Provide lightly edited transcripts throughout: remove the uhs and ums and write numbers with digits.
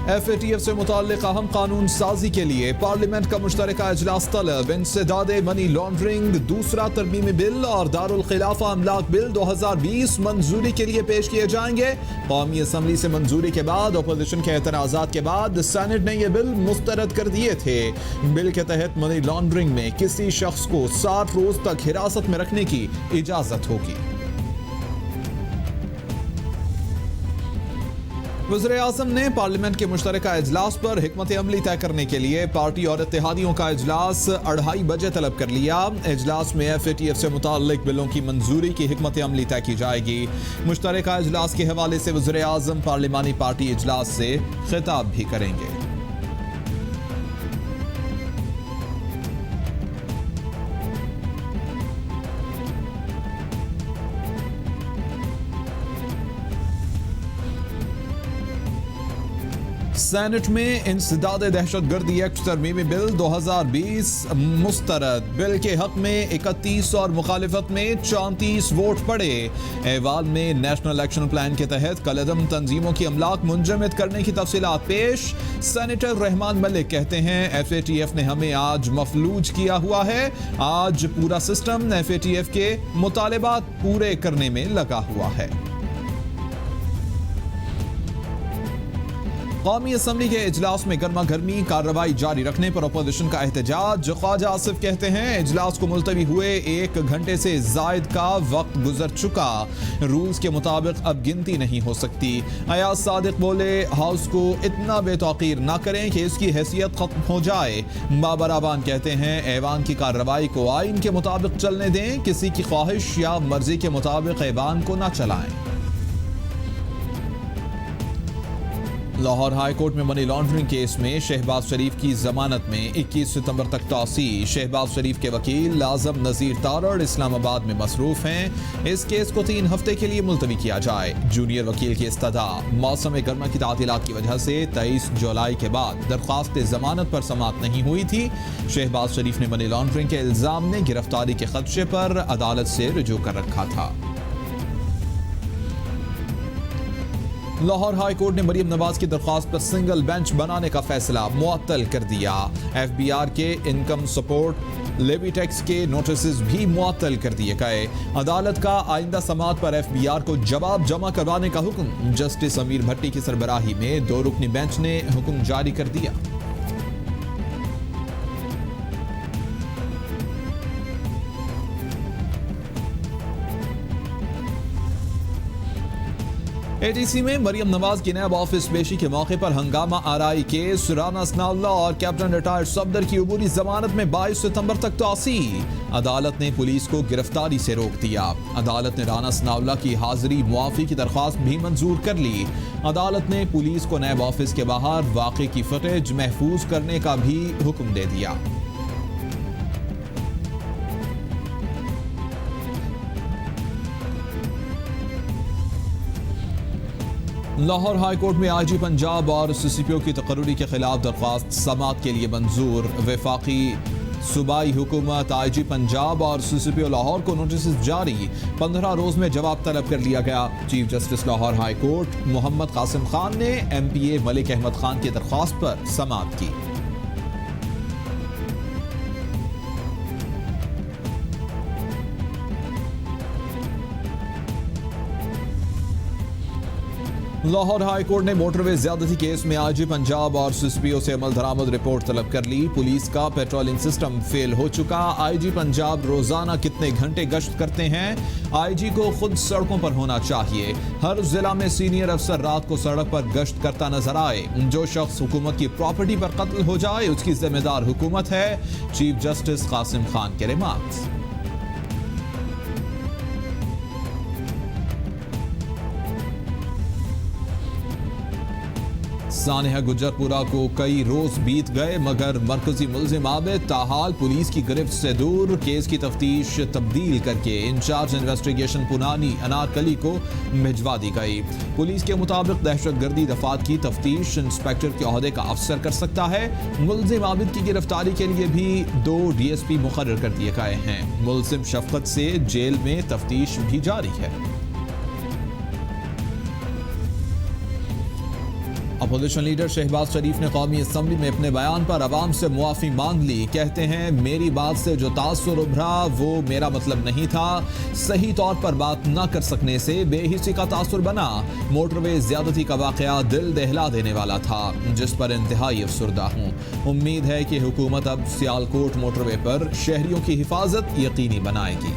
FATF से मुताल्लिक अहम कानून साजी के लिए पार्लियामेंट का मुश्तरका इजलास तलब। इंसदाद मनी लॉन्ड्रिंग, दूसरा तरमीमी बिल और दारुल खिलाफा अमलाक बिल 2020 मंजूरी के लिए पेश किए जाएंगे। कौमी असम्बली से मंजूरी के बाद अपोजिशन के एतराज़ात के बाद सेनेट ने यह बिल मुस्तरद कर दिए थे। बिल के तहत मनी लॉन्ड्रिंग में किसी शख्स को 60 रोज तक हिरासत में रखने की इजाजत होगी। वज़ीर-ए-आज़म ने पार्लियामेंट के मुश्तरका इजलास पर हिकमत अमली तय करने के लिए पार्टी और इत्तेहादियों का इजलास 2:30 बजे तलब कर लिया। इजलास में FATF से मुताल्लिक बिलों की मंजूरी की हिकमत अमली तय की जाएगी। मुश्तरका इजलास के हवाले से वज़ीर-ए-आज़म पार्लिमानी पार्टी इजलास से खिताब भी करेंगे। सेनेट में इंसदाद दहशतगर्दी एक्ट तरमीमी बिल 2020 मुस्तरद। बिल के हक में 31 और मुखालिफत में 34 वोट पड़े। ऐवान में नेशनल एक्शन प्लान के तहत कलअदम तंजीमों की अमलाक मुंजमद करने की तफसीलात पेश। सेनेटर रहमान मलिक कहते हैं FATF ने हमें आज मफलूज किया हुआ है। आज पूरा सिस्टम FATF के मुतालिबात पूरे करने में लगा हुआ है। कौमी असम्बली के इजलास में गर्मा गर्मी कार्रवाई जारी रखने पर अपोजिशन का एहतजाज। ख्वाजा आसिफ कहते हैं इजलास को मुलतवी हुए 1 घंटे से जायद का वक्त गुजर चुका। रूल्स के मुताबिक अब गिनती नहीं हो सकती। अयाज सादिक बोले हाउस को इतना बेतौकीर ना करें कि इसकी हैसियत खत्म हो जाए। बाबर आबान कहते हैं ऐवान की कार्रवाई को आइन के मुताबिक चलने दें, किसी की ख्वाहिश या मर्जी के मुताबिक ऐवान को ना चलाएं। लाहौर हाई कोर्ट में मनी लॉन्ड्रिंग केस में शहबाज शरीफ की जमानत में 21 सितंबर तक तौसी। शहबाज शरीफ के वकील लाजम नजीर तारड़ इस्लामाबाद में मसरूफ हैं। इस केस को 3 हफ्ते के लिए मुलतवी किया जाए। जूनियर वकील की इस्तदा। मौसम गर्मा की तातीलात की वजह से 23 जुलाई के बाद दरख्वास्त जमानत पर समाअत नहीं हुई थी। शहबाज शरीफ ने मनी लॉन्ड्रिंग के इल्जाम में गिरफ्तारी के खदशे पर अदालत से रुजू कर रखा था। लाहौर हाई कोर्ट ने मरियम नवाज की दरख्वास्त पर सिंगल बेंच बनाने का फैसला मुअत्तल कर दिया। FBR के इनकम सपोर्ट लेवी टैक्स के नोटिस भी मुअत्तल कर दिए गए। अदालत का आइंदा समाअत पर FBR को जवाब जमा करवाने का हुक्म। जस्टिस अमीर भट्टी की सरबराही में 2 रुकनी बेंच ने हुक्म जारी कर दिया। ATC में मरियम नवाज की नैब ऑफिस पेशी के मौके पर हंगामा RI केस। राना सनाउल्लाह और कैप्टन रिटायर्ड सफदर की अबूरी जमानत में 22 सितंबर तक तौसी। अदालत ने पुलिस को गिरफ्तारी से रोक दिया। अदालत ने राना सनाउल्लाह की हाजिरी मुआफी की दरख्वास्त भी मंजूर कर ली। अदालत ने पुलिस को नैब ऑफिस के बाहर वाक़े की फुटेज महफूज करने का भी हुक्म दे दिया। लाहौर हाई कोर्ट में IG पंजाब और CCPO की तकर्री के खिलाफ दरख्वास्त समाअत के लिए मंजूर। वफाकी सूबाई हुकूमत IG पंजाब और CCPO लाहौर को नोटिस जारी। 15 रोज में जवाब तलब कर लिया गया। Chief justice Lahore high court Mohammad Qasim Khan ने MPA मलिक अहमद खान की दरख्वास्त पर समाअत की। लाहौर हाई कोर्ट ने मोटरवे ज्यादती केस में IG पंजाब और CCPO से अमल दरामद रिपोर्ट तलब कर ली। पुलिस का पेट्रोलिंग सिस्टम फेल हो चुका। IG पंजाब रोजाना कितने घंटे गश्त करते हैं? IG को खुद सड़कों पर होना चाहिए। हर जिला में सीनियर अफसर रात को सड़क पर गश्त करता नजर आए। जो शख्स हुकूमत की प्रॉपर्टी पर कत्ल हो जाए उसकी जिम्मेदार हुकूमत है। चीफ जस्टिस कासिम खान के रिमार्क्स। सानिया गुजरपुरा को कई रोज बीत गए मगर मरकजी मुल्जिम आबिद ताहाल पुलिस की गिरफ्त से दूर। केस की तफ्तीश तब्दील करके इंचार्ज इन्वेस्टिगेशन पुनानी अनारकली को भिजवा दी गई। पुलिस के मुताबिक दहशतगर्दी दफात की तफ्तीश इंस्पेक्टर के ओहदे का अफसर कर सकता है। मुल्जिम आबिद की गिरफ्तारी के लिए भी 2 DSP मुकर्रर कर दिए गए हैं। मुल्जिम शफकत से जेल में तफ्तीश भी जारी है। अपोजिशन लीडर शहबाज शरीफ ने कौमी असम्बली में अपने बयान पर अवाम से मुआफ़ी मांग ली। कहते हैं, मेरी बात से जो तासुर उभरा वो मेरा मतलब नहीं था। सही तौर पर बात न कर सकने से बेहिसी का तासुर बना। मोटरवे ज्यादती का वाकया दिल दहला देने वाला था, जिस पर इंतहाई अफसुर्दा हूँ। उम्मीद है कि हुकूमत अब सियालकोट मोटरवे पर शहरियों की हिफाजत यकीनी बनाएगी।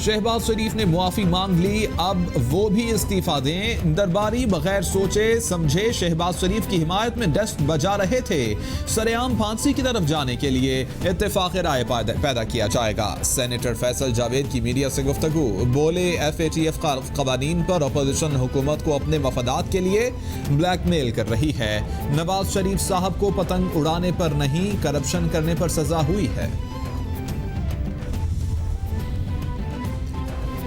शहबाज शरीफ ने मुआफी मांग ली, अब वो भी इस्तीफा दें। दरबारी बगैर सोचे समझे शहबाज शरीफ की हिमायत में दस्त बजा रहे थे। सरेआम फांसी की तरफ जाने के लिए इत्तेफाक राय पैदा किया जाएगा। सेनेटर फैसल जावेद की मीडिया से गुफ्तगू, बोले FATF कवानीन पर अपोजिशन हुकूमत को अपने मफादात के लिए ब्लैकमेल कर रही है। नवाज शरीफ साहब को पतंग उड़ाने पर नहीं, करप्शन करने पर सजा हुई है।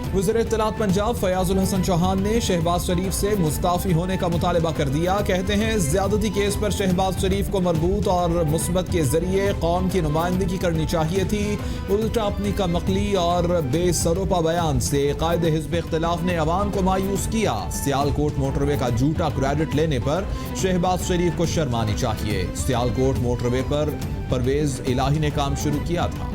वज़ीर इत्तलात पंजाब फयाजुल हसन चौहान ने शहबाज शरीफ से मुस्ताफ़ी होने का मुतालबा कर दिया। कहते हैं, ज़्यादती केस पर शहबाज शरीफ को मरबूत और मुस्बत के जरिए कौम की नुमाइंदगी करनी चाहिए थी। उल्टा अपनी कमकली और बेसरोपा बयान से कायदे हिज़्ब इख्तिलाफ ने अवाम को मायूस किया। सियालकोट मोटरवे का झूठा क्रेडिट लेने पर शहबाज शरीफ को शर्मानी चाहिए। सियालकोट मोटरवे पर परवेज इलाही ने काम शुरू किया था।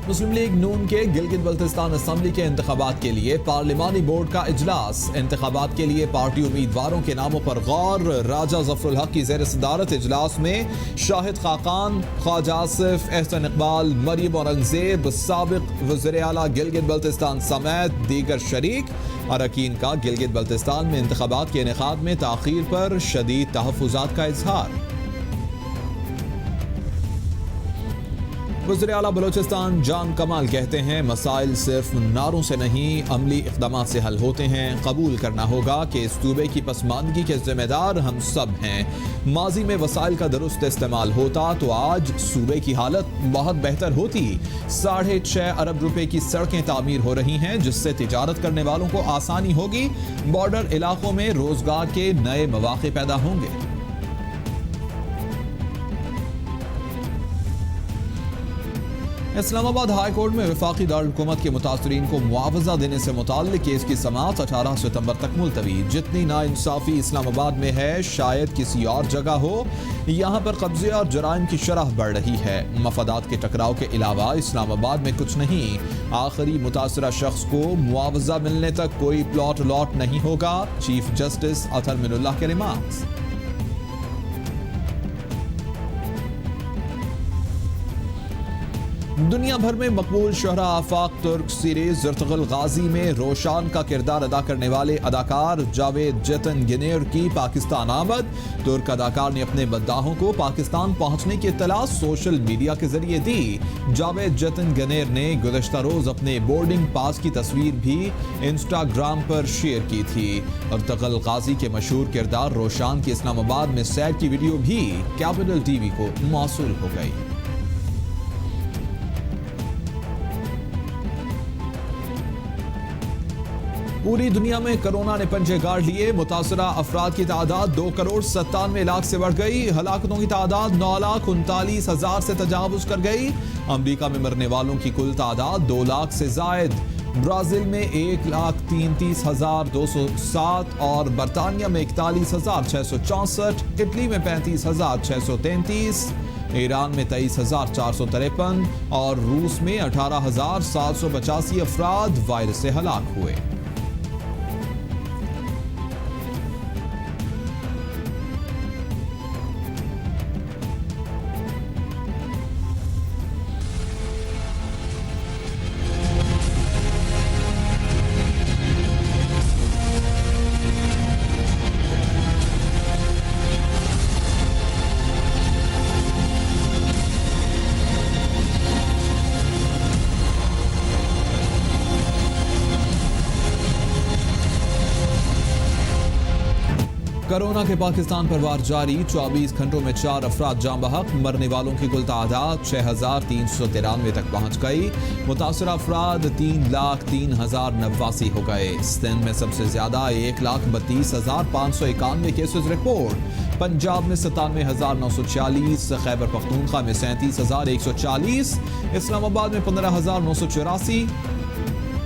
मुस्लिम लीग नून के गिलगित बल्तिस्तान असम्बली के इंतखाबात के लिए पार्लिमानी बोर्ड का इजलास। इंतखाबात के लिए पार्टी उम्मीदवारों के नामों पर गौर। राजा जफरुल हक की ज़ेर सदारत इजलास में शाहिद खाकान, ख्वाजा आसिफ, एहसन इकबाल, मरियम औरंगजेब, साबिक वज़ीर आला गिलगित बल्तिस्तान समेत दीगर शरीक। अरकान का गिलगित बल्तिस्तान में इंतखाबात के इनेकाद में ताख़ीर पर शदीद तहफ़्फ़ुज़ात का इजहार। वज़ीर आला बलोचिस्तान जान कमाल कहते हैं, मसाइल सिर्फ नारों से नहीं अमली इक़दामात से हल होते हैं। कबूल करना होगा कि इस सूबे की पसमानदगी के जिम्मेदार हम सब हैं। माजी में वसाइल का दुरुस्त इस्तेमाल होता तो आज सूबे की हालत बहुत बेहतर होती। 6.5 अरब रुपए की सड़कें तामीर हो रही हैं, जिससे तिजारत करने वालों को आसानी होगी। बॉर्डर इलाकों में रोजगार के नए मौके पैदा होंगे। इस्लामाबाद हाई कोर्ट में वफाकी दारुल-हुकूमत के मुतासरीन को मुआवजा देने से मुताल्लिक केस की समाअत 18 सितंबर तक मुलतवी। जितनी नाइंसाफी इस्लामाबाद में है, शायद किसी और जगह हो। यहाँ पर कब्जे और जराइम की शरह बढ़ रही है। मफादात के टकराव के अलावा इस्लामाबाद में कुछ नहीं। आखिरी मुतासरा शख्स को मुआवजा मिलने तक कोई प्लॉट अलॉट नहीं होगा। चीफ जस्टिस अतर मिनुल्लाह के रिमार्क्स। दुनिया भर में मकबूल शोहरा आफाक तुर्क सीरीज ज़ुर्तगुल गाजी में रोशान का किरदार अदा करने वाले अदाकार जावेद जतन गिनेर की पाकिस्तान आमद। तुर्क अदाकार ने अपने मद्दाहों को पाकिस्तान पहुंचने की इत्तला सोशल मीडिया के जरिए दी। जावेद जतन गिनेर ने गुज़श्ता रोज अपने बोर्डिंग पास की तस्वीर भी इंस्टाग्राम पर शेयर की थी। ज़ुर्तगुल गाजी के मशहूर किरदार रोशान की इस्लामाबाद में सैर की वीडियो भी कैपिटल TV को मौसूल हो गई। पूरी दुनिया में कोरोना ने पंजे गाड़ लिए। मुतासरा अफराद की तादाद 2,97,00,000 से बढ़ गई। हलाकतों की तादाद 9,39,000 से तजावुज कर गई। अमरीका में मरने वालों की कुल तादाद 2 लाख से जायद। ब्राजील में 1,33,207 और बरतानिया में 41,664, इटली में 35,633, ईरान में 23,453 और रूस में 18,785 अफराद वायरस से हलाक हुए। कोरोना के पाकिस्तान पर वार जारी, 24 घंटों में 4 अफराद जाँ बहक, मरने वालों की कुल तादाद 6,393 तक पहुंच गई। मुतासरा अफराद 3,03,089 हो गए। सिंध में सबसे ज्यादा 1,32,591 केसेस रिपोर्ट। पंजाब में 97,946, खैबर पख्तूनख्वा में 37,140, इस्लामाबाद में 15,984,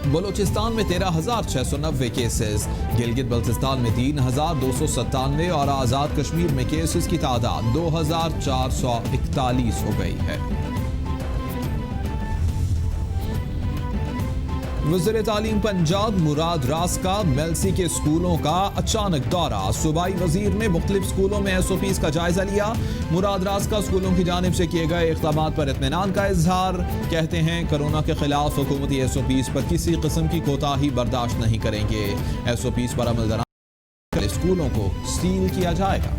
बलूचिस्तान में 13,690 केसेस, गिलगित बल्तिस्तान में 3,297 और आज़ाद कश्मीर में केसेस की तादाद 2,441 हो गई है। वज़ीर तालीम पंजाब मुराद रास का मेलसी के स्कूलों का अचानक दौरा। सूबाई वजीर ने मुख्तलिफ स्कूलों में SOPs का जायजा लिया। मुराद रास का स्कूलों की जानिब से किए गए इक़दाम पर इत्मीनान का इजहार। कहते हैं कोरोना के खिलाफ हुकूमती SOPs पर किसी किस्म की कोताही बर्दाश्त नहीं करेंगे। SOPs पर अमल दरामद स्कूलों को सील किया जाएगा।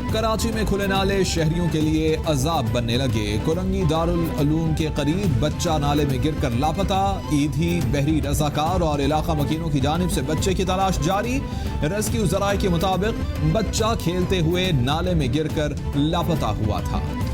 कराची में खुले नाले शहरियों के लिए अजाब बनने लगे। कुरंगी दारुल उलूम के करीब बच्चा नाले में गिरकर लापता। ईदी, बहरी रजाकार और इलाका मकीनों की जानिब से बच्चे की तलाश जारी। रेस्क्यू जराए के मुताबिक बच्चा खेलते हुए नाले में गिरकर लापता हुआ था।